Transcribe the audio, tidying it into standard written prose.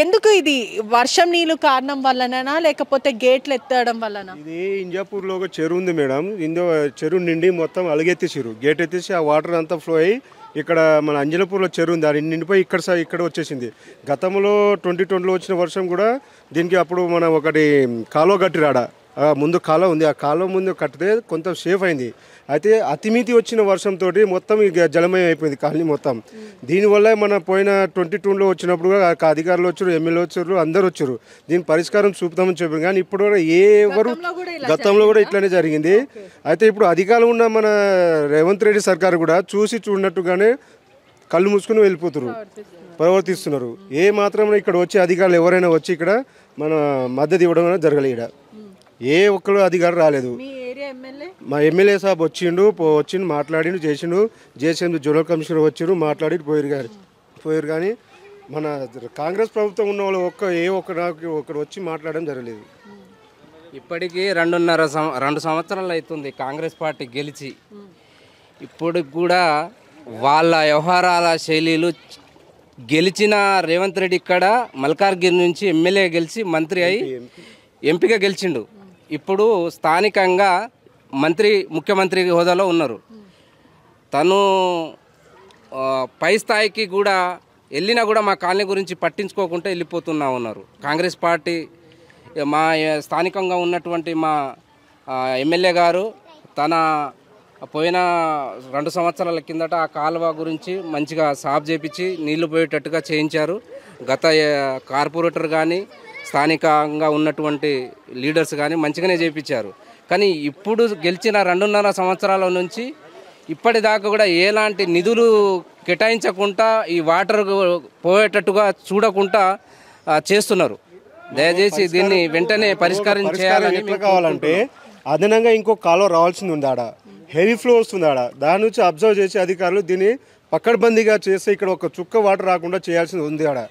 ఎందుకు ఇది వర్షం నీళ్ళు కారణం వల్లనేనా లేకపోతే గేట్లు ఎత్తడం వల్లనా? ఇది ఇంజాపూర్లో ఒక చెరువు ఉంది మేడం. చెరువు నిండి మొత్తం అలుగెత్తేసారు. గేట్ ఎత్తేసి ఆ వాటర్ అంతా ఫ్లో అయ్యి ఇక్కడ మన అంజనపూర్లో చెరువు ఉంది, అది నిండిపోయి ఇక్కడ వచ్చేసింది. గతంలో 2020లో వచ్చిన వర్షం కూడా దీనికి అప్పుడు మనం ఒకటి కాలువ కట్టిరాడ, ముందు కాలువ ఉంది, ఆ కాలువ ముందు కట్టితే కొంత సేఫ్ అయింది. అయితే అతిమితి వచ్చిన వర్షంతో మొత్తం ఇక జలమయం అయిపోయింది కాలనీ మొత్తం. దీనివల్ల మన పోయిన 2022లో వచ్చినప్పుడు కూడా అధికారులు వచ్చారు, ఎమ్మెల్యే వచ్చారు, అందరు వచ్చారు, దీని పరిష్కారం చూపుతామని చెప్పారు. కానీ ఇప్పుడు కూడా గతంలో కూడా ఇట్లానే జరిగింది. అయితే ఇప్పుడు అధికారం ఉన్న మన రేవంత్ రెడ్డి సర్కారు కూడా చూసి చూడనట్టుగానే కళ్ళు మూసుకుని వెళ్ళిపోతున్నారు, ప్రవర్తిస్తున్నారు. ఏ మాత్రం ఇక్కడ వచ్చే అధికారులు ఎవరైనా వచ్చి ఇక్కడ మన మద్దతు ఇవ్వడం అనేది జరగలేదు. ఇక్కడ ఏ ఒక్కరు అధికారులు రాలేదు. మా ఎమ్మెల్యే సాబ్ వచ్చిండు మాట్లాడిండు, చేసిండు జనరల్ కమిషనర్ వచ్చారు, మాట్లాడి పోయారు. కానీ మన కాంగ్రెస్ ప్రభుత్వం ఉన్న వాళ్ళు ఒకరు వచ్చి మాట్లాడడం జరగలేదు. ఇప్పటికీ 2 సంవత్సరాలు అవుతుంది కాంగ్రెస్ పార్టీ గెలిచి. ఇప్పుడు కూడా వాళ్ళ వ్యవహారాల శైలిలు గెలిచిన రేవంత్ రెడ్డి ఇక్కడ మల్కార్గిరి నుంచి ఎమ్మెల్యే గెలిచి మంత్రి అయి ఎంపీగా గెలిచిండు. ఇప్పుడు స్థానికంగా ముఖ్యమంత్రి హోదాలో ఉన్నారు. తను పై స్థాయికి కూడా వెళ్ళినా కూడా మా కాలనీ గురించి పట్టించుకోకుండా వెళ్ళిపోతున్నా ఉన్నారు. కాంగ్రెస్ పార్టీ మా స్థానికంగా ఉన్నటువంటి మా ఎమ్మెల్యే గారు తన పోయిన 2 సంవత్సరాల కిందట ఆ కాలువ గురించి మంచిగా సాఫ్ చేపించి నీళ్లు పోయేటట్టుగా చేయించారు. గత కార్పొరేటర్ కానీ స్థానికంగా ఉన్నటువంటి లీడర్స్ కానీ మంచిగానే చేయించారు. కానీ ఇప్పుడు గెలిచిన 2.5 సంవత్సరాల నుంచి ఇప్పటిదాకా కూడా ఎలాంటి నిధులు కేటాయించకుండా ఈ వాటర్ పోయేటట్టుగా చూడకుండా చేస్తున్నారు. దయచేసి దీన్ని వెంటనే పరిష్కారం చేయాలని కావాలంటే అదనంగా ఇంకో కాలువ రావాల్సింది ఉంది. ఆడ హెవీ ఫ్లో వస్తుంది, ఆడ దాని నుంచి అబ్జర్వ్ చేసి అధికారులు దీన్ని పక్కడబందీగా చేస్తే ఇక్కడ ఒక చుక్క వాటర్ రాకుండా చేయాల్సింది ఉంది. ఆడ